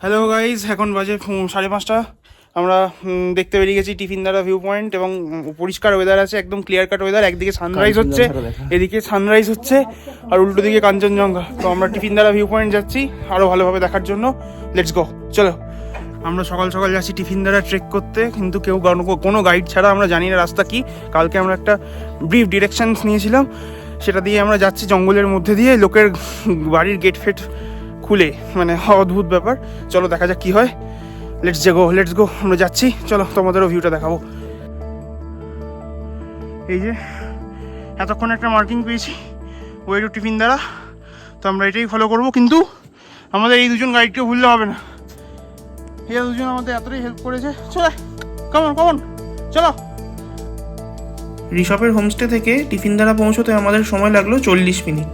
Hello guys, এখন বাজে 5:30। আমরা দেখতে বেরিয়ে গেছি টিফিনদারা ভিউ পয়েন্ট এবং পরিষ্কার ওয়েদার আছে, একদম ক্লিয়ার কাট ওয়েদার। একদিকে সানরাইজ হচ্ছে, এদিকে সানরাইজ হচ্ছে, আর উল্টো দিকে কাঞ্চনজঙ্ঘা। তো আমরা টিফিনদারা ভিউ পয়েন্ট যাচ্ছি আরও ভালোভাবে দেখার জন্য। লেটস গো, চলো। আমরা সকাল সকাল যাচ্ছি টিফিনদারা ট্রেক করতে, কিন্তু কেউ কোনো গাইড ছাড়া। আমরা জানি না রাস্তা কি। কালকে আমরা একটা ব্রিফ ডিরেকশনস নিয়েছিলাম, সেটা দিয়ে আমরা যাচ্ছি জঙ্গলের মধ্যে দিয়ে, লোকের বাড়ির গেট ফেট খুলে, মানে অদ্ভুত ব্যাপার। চলো দেখা যাক কি হয়। লেটস গো আমরা যাচ্ছি। চলো তোমাদেরও ভিউটা দেখাবো। এই যে এতক্ষণ একটা মার্কিং পেয়েছি, ওয়ে টু টিফিনদারা। তো আমরা এটাই ফলো করবো, কিন্তু আমাদের এই দুজন গাইডকেও ভুললে হবে না। এই দুজন আমাদের এতটাই হেল্প করেছে। চলো কমন চলো। ঋষভের হোমস্টে থেকে টিফিনদারা পৌঁছতে আমাদের সময় লাগলো 40 মিনিট।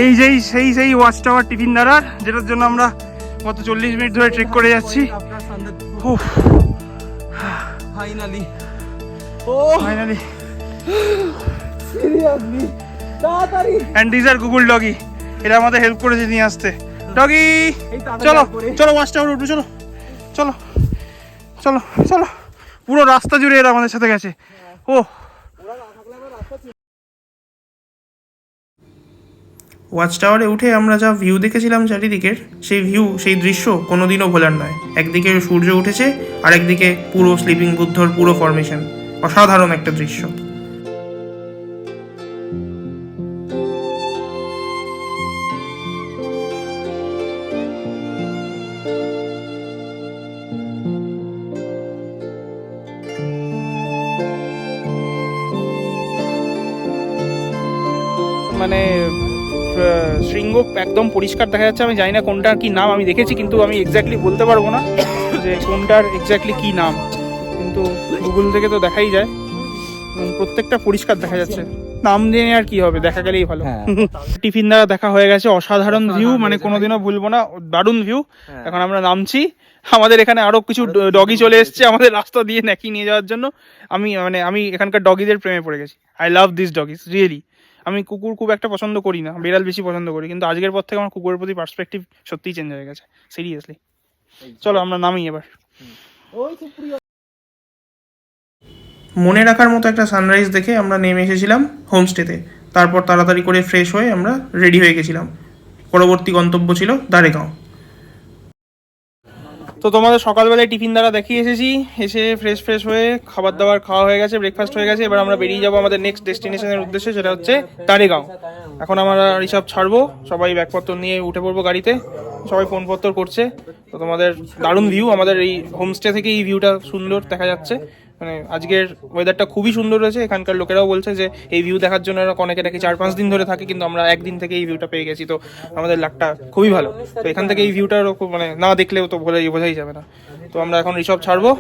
এই সেই ওয়াচ টাওয়ার টিফিনদারার, যেটার জন্য আমরা গত 40 মিনিট ধরে ট্রেক করে যাচ্ছি। ফাইনালি এন্ড দিস আর গুগল ডগি, এরা আমাদের হেল্প করেছে নিয়ে আসতে। ডগি চলো ওয়াচ টাওয়ার উঠবো। চলো পুরো রাস্তা জুড়ে এরা আমাদের সাথে গেছে। ওয়াচ টাওয়ারে উঠে আমরা যা ভিউ দেখেছিলাম চারিদিকের, সেই দৃশ্য কোনোদিনও ভোলার নয়। একদিকে সূর্য উঠেছে, আর একদিকে পুরো স্লিপিং বুদ্ধর পুরো ফরমেশন। অসাধারণ একটা দৃশ্য। মানে শৃঙ্গ একদম পরিষ্কার দেখা যাচ্ছে। আমি জানি না কোনটার কি নাম, আমি দেখেছি কিন্তু আমি এক্স্যাক্টলি বলতে পারবো না যে কোনটার এক্স্যাক্টলি কি নাম, কিন্তু গুগল থেকে তো দেখাই যায়। প্রত্যেকটা পরিষ্কার দেখা যাচ্ছে। নাম জেনে আর কি হবে, দেখা গেলেই ভালো। টিফিনদারা দেখা হয়ে গেছে, অসাধারণ ভিউ, মানে কোনোদিনও ভুলবো না, দারুণ ভিউ। এখন আমরা নামছি। আমাদের এখানে আরো কিছু ডগি চলে এসছে আমাদের রাস্তা দিয়ে ন্যাকি নিয়ে যাওয়ার জন্য। আমি এখানকার ডগিদের প্রেমে পড়ে গেছি। I love this doggies really. আমি কুকুর খুব একটা পছন্দ করি না, বিড়াল বেশি পছন্দ করি, কিন্তু আজকের পর থেকে আমার কুকুরের প্রতি পার্সপেক্টিভ সত্যিই চেঞ্জ হয়ে গেছে, সিরিয়াসলি। চলো আমরা নামি এবার। মনে রাখার মতো একটা সানরাইজ দেখে আমরা নেমে এসেছিলাম হোমস্টেতে। তারপর তাড়াতাড়ি করে ফ্রেশ হয়ে আমরা রেডি হয়ে গেছিলাম। পরবর্তী গন্তব্য ছিল দারেগাঁও। তো তোমাদের সকালবেলায় টিফিনদারা দেখিয়ে এসেছি। এসে ফ্রেশ হয়ে খাবার দাবার খাওয়া হয়ে গেছে, ব্রেকফাস্ট হয়ে গেছে। এবার আমরা বেরিয়ে যাবো আমাদের নেক্সট ডেস্টিনেশনের উদ্দেশ্যে, সেটা হচ্ছে দারেগাঁও। এখন আমরা রিসার্ভ ছাড়বো, সবাই ব্যাগপত্র নিয়ে উঠে পড়বো গাড়িতে। সবাই ফোনপত্র করছে। তো তোমাদের দারুণ ভিউ, আমাদের এই হোমস্টে থেকে এই ভিউটা সুন্দর দেখা যাচ্ছে। মানে আজকের ওয়েদারটা খুবই সুন্দর রয়েছে। এখানকার লোকেরাও বলছে যে এই ভিউ দেখার জন্য অনেকে নাকি 4-5 দিন ধরে থাকে, কিন্তু আমরা একদিন থেকে এই ভিউটা পেয়ে গেছি। তো আমাদের লাকটা খুবই ভালো। তো এখান থেকে এই ভিউটার মানে না দেখলেও তো বোঝাই যাবে না। তো আমরা এখন রিসর্ট ছাড়বো,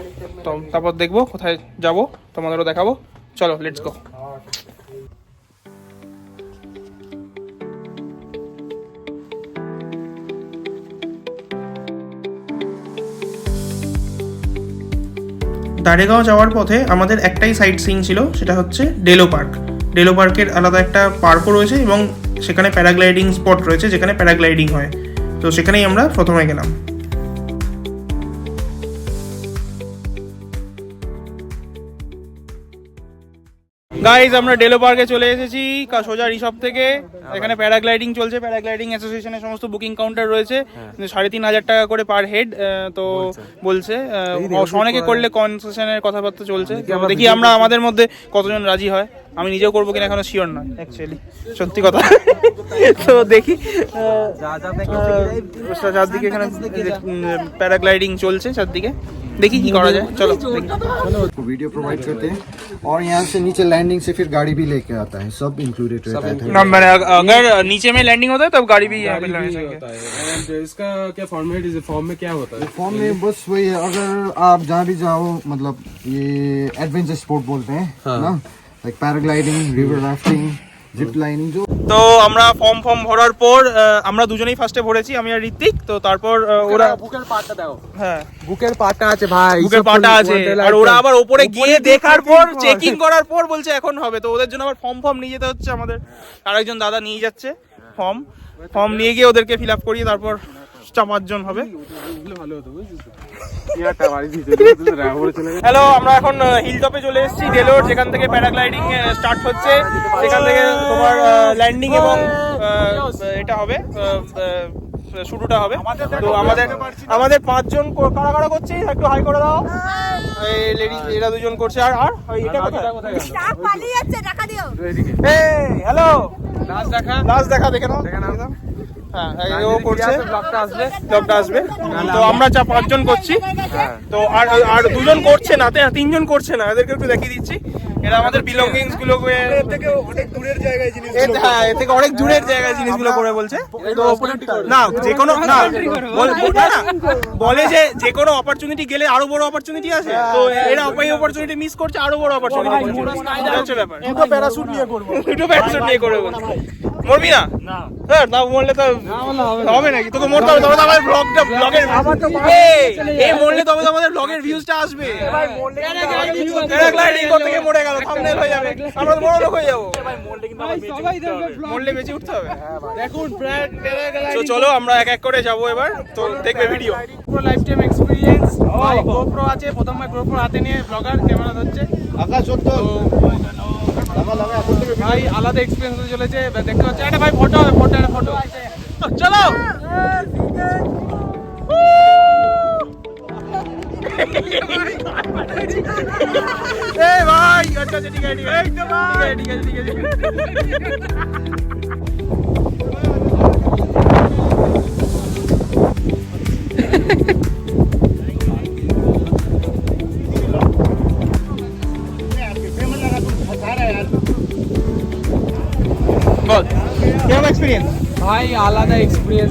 তো তারপর দেখবো কোথায় যাব, তোমাদেরও দেখাবো। চলো লেটস গো। দারেগাঁও যাওয়ার পথে আমাদের একটাই সাইট সিইং ছিল, সেটা হচ্ছে ডেলো পার্ক। ডেলো পার্কের আলাদা একটা পার্কও রয়েছে এবং সেখানে প্যারাগ্লাইডিং স্পট রয়েছে, যেখানে প্যারাগ্লাইডিং হয়। তো সেখানেই আমরা প্রথমে গেলাম। গাইজ আমরা ডেলো পার্কে চলে এসেছি সোজা রিসর্ট থেকে। এখানে প্যারাগ্লাইডিং চলছে, প্যারাগ্লাইডিং অ্যাসোসিয়েশনের সমস্ত বুকিং কাউন্টার রয়েছে। 3,500 টাকা করে পার হেড তো বলছে। অনেকে করলে কনসেশনের কথাবার্তা চলছে। দেখি আমরা আমাদের মধ্যে কতজন রাজি হয়। আমি নিজেও করবো কিনা এখনো শিওর নয় অ্যাকচুয়ালি, সত্যি কথা। তো দেখি চারদিকে এখানে প্যারাগ্লাইডিং চলছে চারদিকে, देखी की करा जाए। चलो वीडियो प्रोवाइड करते हैं और यहाँ से नीचे लैंडिंग से फिर गाड़ी भी लेके आता है, सब इंक्लूडेड रहता है। ना मैंने अगर नीचे में लैंडिंग होता है तब गाड़ी भी यहाँ पे लानी चाहिए। इसका क्या फॉर्मेट है, फॉर्म में क्या होता है? फॉर्म में बस वही है, अगर आप जहाँ भी जाओ, मतलब ये एडवेंचर स्पोर्ट बोलते हैं ना, like paragliding, river rafting, zip lining. তো আমরা ফর্ম ভরার পর আমরা দুজনেই ফার্স্টে ভরেছি, আমি আর ঋত্বিক। তো তারপর ওরা বুকের পার্টটা দাও। হ্যাঁ বুকের পার্টটা আছে ভাই, বুকের পার্টটা আছে। আর ওরা আবার উপরে গিয়ে দেখার পর চেকিং করার পর বলছে এখন হবে। তো ওদের জন্য আবার ফর্ম নিয়ে যেতে হচ্ছে আমাদের। আরেকজন দাদা নিয়ে যাচ্ছে ফর্ম নিয়ে গিয়ে ওদেরকে ফিল আপ করিয়ে তারপর 4-5 জন হবে। ভালো হতো বুঝছিস কি একটা বাড়ি দিয়েছে রাবড়ে চলে গেছে। হ্যালো, আমরা এখন হিল টপে চলে এসেছি ডেলোর, যেখান থেকে প্যারাগ্লাইডিং স্টার্ট হচ্ছে। সেখান থেকে তোমার ল্যান্ডিং এবং এটা হবে, শুরুটা হবে। তো আমাদের 5 জন কারা কারা করছে, একটু হাই করে দাও। এই লেডিস এরা 2 জন করছে। আর এটা কোথায় স্টাফ পালিয়ে যাচ্ছে, টাকা দিও। এই হ্যালো, লাস্ট দেখা দেখে নাও। হ্যাঁ, ও করছে, ব্লগটা আসবে। তো আমরা 5 জন করছি। তো আর 2 জন করছে না, 3 জন করছে না, এদেরকে একটু দেখিয়ে দিচ্ছি। এরা আমাদের বিলঙ্গিংস গুলো এর থেকে অনেক দূরের জায়গায় জিনিসগুলো করে বলছে। তো না, যে কোনো না বলে যে যে কোনো অপরচুনিটি গেলে আরো বড় অপরচুনিটি আছে। তো এরা অপরচুনিটি মিস করছে, আরো বড় অপরচুনিটি হচ্ছে ব্যাপার। দুটো প্যারাশুট নিয়ে করবে বলছে। মরবি না? স্যার না মরলে তো হবে নাকি? তোকে মরতে হবে, তবে তো আমাদের ব্লগের এই মরলে তবে তো আমাদের ব্লগের ভিউজটা আসবে। প্যারাগ্লাইডিং করতে গিয়ে মরে গেল, থাম্বনেল হয়ে যাবে, আমরা তো বড় লোক হয়ে যাবো। মরলে বেঁচে উঠতে হবে। দেখুন তো চলো আমরা এক এক করে যাবো এবার। তো দেখবে ভিডিও পুরো লাইফ টাইম এক্সপেরিয়েন্স। ভাই গোপ্রো আছে, প্রথমবার গোপ্রো হাতে নিয়ে ব্লগার ক্যামেরা ধরছে। ভাই আলাদা এক্সপিরিয়েন্স হতে চলেছে, দেখতে পাচ্ছি। একটা ভাই ফটো হবে, ফটো চলো। এই ভাই আচ্ছা ঠিক আছে ঠিক আছে। বল কেমন এক্সপিরিয়েন্স? ভাই আলাদা এক্সপিরিয়েন্স।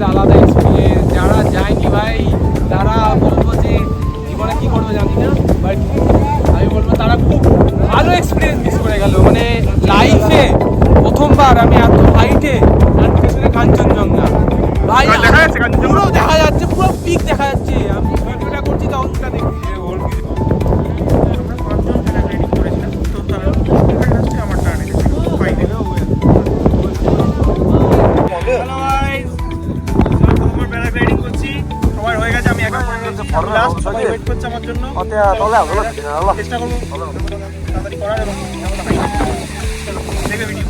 যারা যায়নি ভাই, তারা বলবো যে জীবনে কি করবে জানি না, বাট আমি বলবো তারা খুব ভালো এক্সপিরিয়েন্স মিস করে গেল। মানে লাইফে প্রথমবার আমি এত হাইটে, আর পিছনে কাঞ্চনজঙ্ঘা ভাই দেখা যাচ্ছে, পুরো দেখা যাচ্ছে, পুরো পিক দেখা যাচ্ছে। আমি ভিডিওটা করছি তখন দেখছি সবাই হয়ে গেছে, আমি একা সবাই ওয়েট করছে আমার জন্য। চেষ্টা করবো তাড়াতাড়ি করার এবং দেখবে ভিডিও।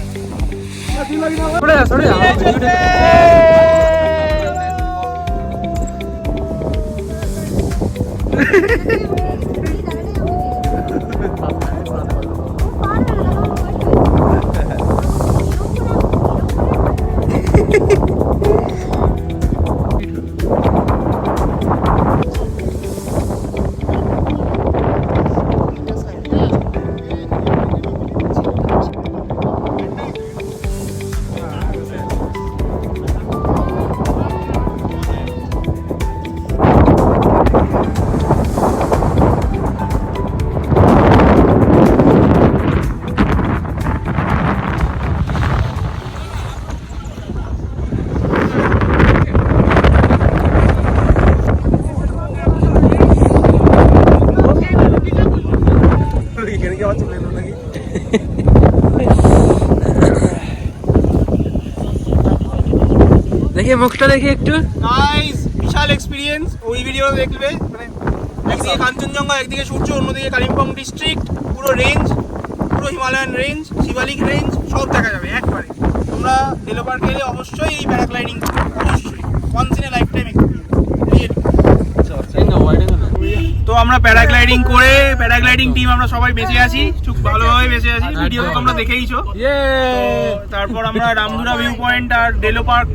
দেখি মুখটা দেখি একটু। নাইস, বিশাল এক্সপিরিয়েন্স। ওই ভিডিও দেখবে, মানে একদিকে কাঞ্চনজঙ্ঘা, একদিকে সূর্য, অন্যদিকে কালিম্পং ডিস্ট্রিক্ট, পুরো রেঞ্জ, পুরো হিমালয়ান রেঞ্জ, শিবালিক রেঞ্জ সব দেখা যাবে একবারে। তোমরা ডেলো পার্কে এলে অবশ্যই এই প্যারাগ্লাইডিং, অবশ্যই once in a lifetime experience. তো আমরা প্যারাগ্লাইডিং করে, প্যারাগ্লাইডিং টিম আমরা সবাই বেঁচে আছি, খুব ভালোভাবে বেঁচে আছি। ভিডিও তো তোমরা দেখেইছো। তারপর আমরা রামধুরা ভিউ পয়েন্ট আর ডেলো পার্ক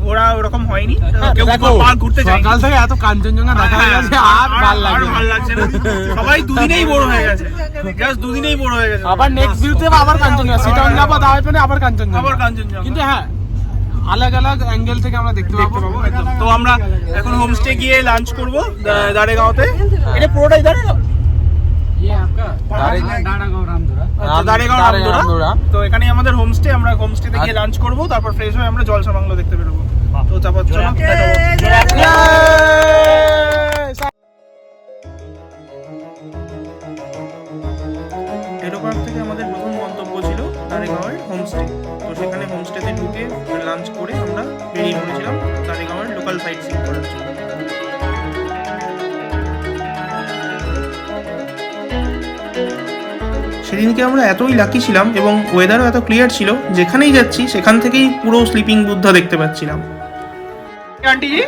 ঘোরা ওরকম হয়নি, কেউ পার্ক ঘুরতে চাই। সকাল থেকে এত কাঞ্চনজঙ্ঘা দেখা হয়ে গেছে, আর ভালো লাগছে না। সবাই দুদিনেই বোর হয়ে গেছে, জাস্ট দুদিনেই বোর হয়ে গেছে। আবার নেক্সট ভিউতে আবার কাঞ্চনজঙ্ঘা, সিটন যাবো, দাওয়াই পেনে আবার কাঞ্চনজঙ্ঘা। কিন্তু হ্যাঁ, আলাদা আলাদা অ্যাঙ্গেল থেকে আমরা দেখতে পাবো। তো আমরা এখন হোমস্টে গিয়ে লাঞ্চ করবো দাড়েগাঁওতে। এটা পুরোটাই দাঁড়াগাঁও, দাড়েগাঁও রামধুরা। তো এখানেই আমাদের হোমস্টে, আমরা হোমস্টেতে গিয়ে লাঞ্চ করবো, তারপর ফ্রেশ হয়ে আমরা জলসা বাংলো দেখতে বেরোবো। তো চাপা চলো। ডেলো পার্ক থেকে আমাদের প্রথম গন্তব্য ছিল দাড়েগাঁওয়ের হোমস্টে। তো সেখানে হোমস্টেতে ঢুকে লাঞ্চ করে আমরা বেরিয়ে পড়েছিলাম দাড়েগাঁওয়ের লোকাল সাইট সিইং করার জন্য। সেদিনকে আমরা এতই লাকি ছিলাম এবং ওয়েদারও এত ক্লিয়ার ছিল, যেখানেই যাচ্ছি সেখান থেকেই পুরো স্লিপিং বুদ্ধা দেখতে পাচ্ছিলাম। आंटी जी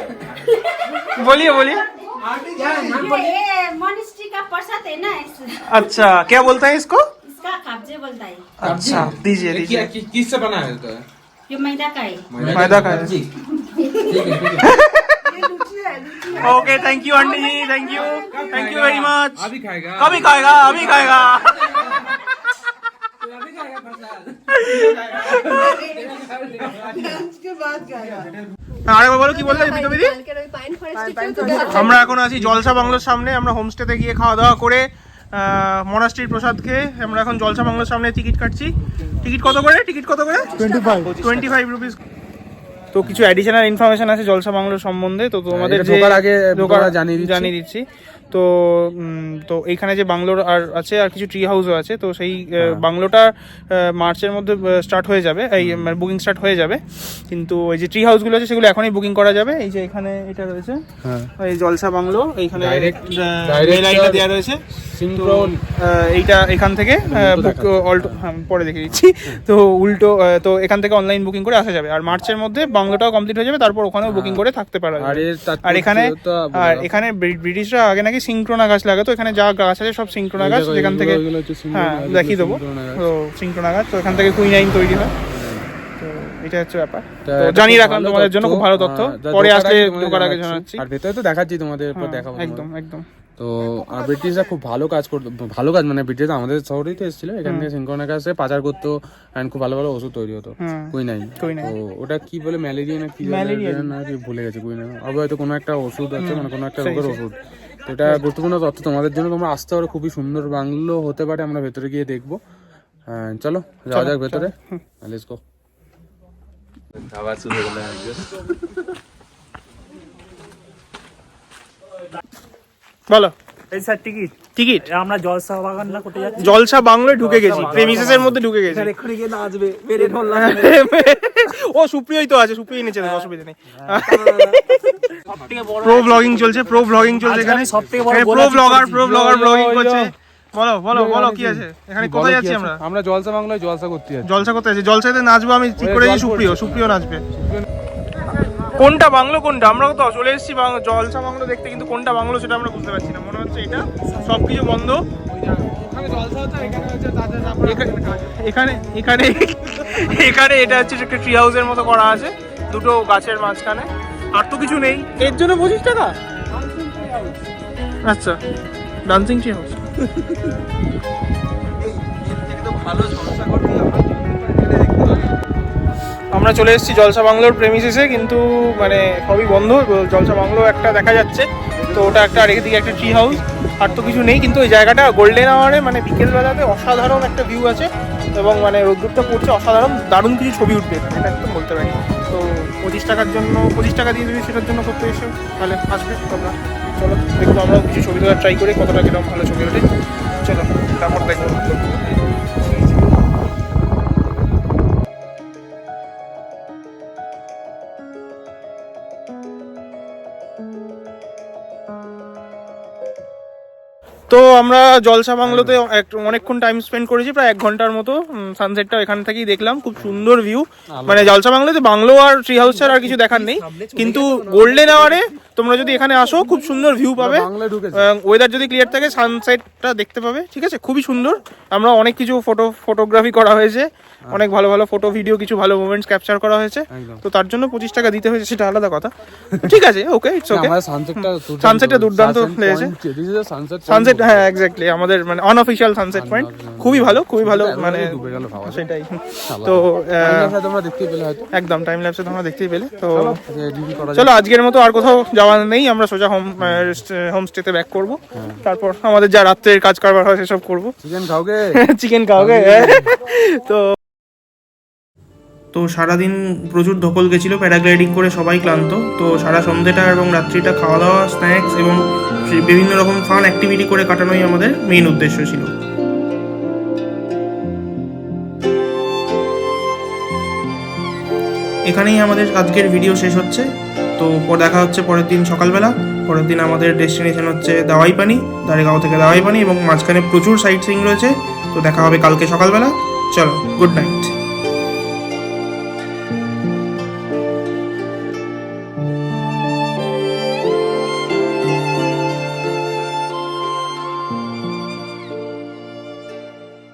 बोलिए बोलिए। ये मोनिस्ट्री का प्रसाद है ना अच्छा क्या बोलता है इसको? इसका कब्जे बोलता है। अच्छा दीजिए दीजिए। किससे बना है तो ये मैदा का है। फायदा का है। Okay thank you aunty ji, thank you very much. अभी खाएगा कभी खाएगा अभी खाएगा। আরেকবার বলো কি বললে বিধি? আমরা এখন আছি জলসা বাংলোর সামনে। আমরা হোমস্টেতে গিয়ে খাওয়া দাওয়া করে মনাস্ট্রির প্রসাদ খেয়ে আমরা এখন জলসা বাংলোর সামনে টিকিট কাটছি। টিকিট কত করে? 25 রুপিস। তো কিছু অ্যাডিশনাল ইনফরমেশন আছে জলসা বাংলোর সম্বন্ধে, তো তোমাদের যে ঢোকার আগে জানিয়ে দিচ্ছি। তো তো এইখানে যে বাংলোর আর আছে আর কিছু ট্রি হাউসও আছে, তো সেই বাংলোটা মার্চের মধ্যে স্টার্ট হয়ে যাবে, এই বুকিং স্টার্ট হয়ে যাবে। কিন্তু এই যে ট্রি হাউসগুলো আছে সেগুলো এখনই বুকিং করা যাবে। এই যে এখানে এটা রয়েছে এই জলসা বাংলো, এইখানে রেল লাইনটা দেওয়া রয়েছে। তো এইটা এখান থেকে পরে দেখে দিচ্ছি। তো উল্টো তো এখান থেকে অনলাইন বুকিং করে আসা যাবে, আর মার্চের মধ্যে বাংলোটাও কমপ্লিট হয়ে যাবে, তারপর ওখানেও বুকিং করে থাকতে পারা যাবে। আর এখানে ব্রিটিশরা আগে নাকি সিংক্রোনা গাছ লাগাতো, এখানে যা গাছ আছে সব সিংক্রোনা গাছ, যেখান থেকে হ্যাঁ দেখিয়ে দেবো। তো সিংক্রোনা গাছ, তো এখান থেকে কুইনাইন তৈরি হয়। তো এটা হচ্ছে ব্যাপার, তো জানিয়ে রাখলাম তোমাদের জন্য, খুব ভালো তথ্য। পরে আসলে ঢোকার আগে জানাচ্ছি। আর ভেতরে তো দেখাচ্ছি তোমাদের, এরপর দেখাবো একদম একদম। তো আর ব্রিটিশরা খুব ভালো কাজ করতো, ভালো কাজ মানে ব্রিটিশরা আমাদের শহরেই তো এসেছিল, এখান থেকে সিংক্রোনা গাছে পাচার করতো, এন্ড খুব ভালো ভালো ওষুধ তৈরি হতো। কুইনাইন, তো ওটা কি বলে, ম্যালেরিয়া না কি না কি ভুলে গেছে, কুইনাইন হয়তো কোনো একটা ওষুধ আছে, মানে কোনো একটা রোগের ওষুধ। এটা গুরুত্বপূর্ণ তথ্য তোমাদের জন্য, তোমরা আসতে পারো, খুবই সুন্দর বাংলো হতে পারে। আমরা ভেতরে গিয়ে দেখবো। চলো যাওয়া যাক ভেতরে, লেটস গো। খাবার শুরু হলো একদম। বলো এই স্যার টিকিট আমরা জলসা বাগান না কোটে যাচ্ছি, জলসা বাংলোয় ঢুকে গেছি, প্রেমিসেসের মধ্যে ঢুকে গেছি। এক্ষুনি গিয়ে নাচবে মেরে ঢোল ও সুপ্রিয়ই তো আছে, সুপ্রিয় নিচে, অসুবিধা নেই। প্রো ব্লগিং চলছে এখানে, প্রো ব্লগার ব্লগিং করছে। বলো বলো বলো কি আছে এখানে, কোথায় যাচ্ছি আমরা? আমরা জলসা বাংলায় জলসা করতে যাচ্ছি। জলসাতে নাচবো আমি ঠিক করেছি, সুপ্রিয় নাচবে। কোনটা বাংলো কোনটা? আমরা তো চলে এসেছি জলসা বাংলো দেখতে, কিন্তু কোনটা বাংলো সেটা আমরা বুঝতে পারছি না। মনে হচ্ছে এটা সবকিছু বন্ধ। এখানে এটা হচ্ছে একটা ট্রি হাউসের মতো করা আছে, দুটো গাছের মাঝখানে, আর তো কিছু নেই। এর জন্য 25 টাকা? আচ্ছা, ডান্সিং ট্রি হাউস। আমরা চলে এসেছি জলসা বাংলোর প্রেমিসেসে, কিন্তু মানে সবই বন্ধ। জলসা বাংলো একটা দেখা যাচ্ছে, তো ওটা একটা, আর এদিকে একটা ট্রি হাউস, আর তো কিছু নেই। কিন্তু ওই জায়গাটা গোল্ডেন আওয়ারে মানে বিকেলবেলাতে অসাধারণ একটা ভিউ আছে, এবং মানে রোদ্দুরটা পড়ছে অসাধারণ, দারুণ কিছু ছবি উঠবে এটা একদম বলতে পারি। তো 25 টাকা দিয়ে যদি সেটার জন্য করতে এসে তাহলে আসবে তোমরা। চলো দেখবো, আমরাও কিছু ছবি তোলার ট্রাই করি, কতটা কিরকম ভালো ছবি ওঠে। চলো তারপর দেখবো। তো আমরা জলসা বাংলোতে অনেকক্ষণ টাইম স্পেন্ড করেছি, প্রায় 1 ঘন্টার মতো। সানসেটটা এখান থেকেই দেখলাম, খুব সুন্দর ভিউ। মানে জলসা বাংলোতে বাংলো আর ট্রি হাউস ছাড়া আর কিছু দেখার নেই, কিন্তু গোল্ডেন আওয়ারে তোমরা যদি এখানে আসো খুব সুন্দর ভিউ পাবে। ওয়েদার যদি ক্লিয়ার থাকে সানসেটটা দেখতে পাবে, ঠিক আছে? খুবই সুন্দর। আমরা অনেক কিছু ফটোগ্রাফি করা হয়েছে, অনেক ভালো ভালো ফটো ভিডিও, কিছু ভালো মোমেন্টস ক্যাপচার করা হয়েছে। তো তার জন্য 25 টাকা দিতে হয়েছে, সেটা আলাদা কথা। ঠিক আছে, ওকে, ইটস ওকে। সানসেটটা দুর্দান্ত লেগেছে। সানসেট, হ্যাঁ এক্স্যাক্টলি, আমাদের মানে আনঅফিশিয়াল সানসেট পয়েন্ট, খুবই ভালো মানে সেটাই। তো একদম টাইম ল্যাপসে তোমরা দেখতেই পেলে। তো চলো আজকের মতো আর কোথাও যাওয়ার নেই, আমরা সোজা হোমস্টেতে ব্যাক করবো। তারপর আমাদের যা রাত্রের কাজ কারবার হয় সেসব করবো। চিকেন খাওগে। তো সারাদিন প্রচুর ধকল গেছিলো, প্যারাগ্লাইডিং করে সবাই ক্লান্ত। তো সারা সন্ধ্যেটা এবং রাত্রিটা খাওয়া দাওয়া, স্ন্যাক্স এবং বিভিন্ন রকম ফান অ্যাক্টিভিটি করে কাটানোই আমাদের মেইন উদ্দেশ্য ছিল। এখানেই আমাদের আজকের ভিডিও শেষ হচ্ছে। তো দেখা হচ্ছে পরের দিন সকালবেলা। পরের দিন আমাদের ডেস্টিনেশন হচ্ছে দাওয়াই পানি, দাঁড়েগাঁও থেকে দাওয়াই পানি, এবং মাঝখানে প্রচুর সাইট সিইং রয়েছে। তো দেখা হবে কালকে সকালবেলা। চলো, গুড নাইট।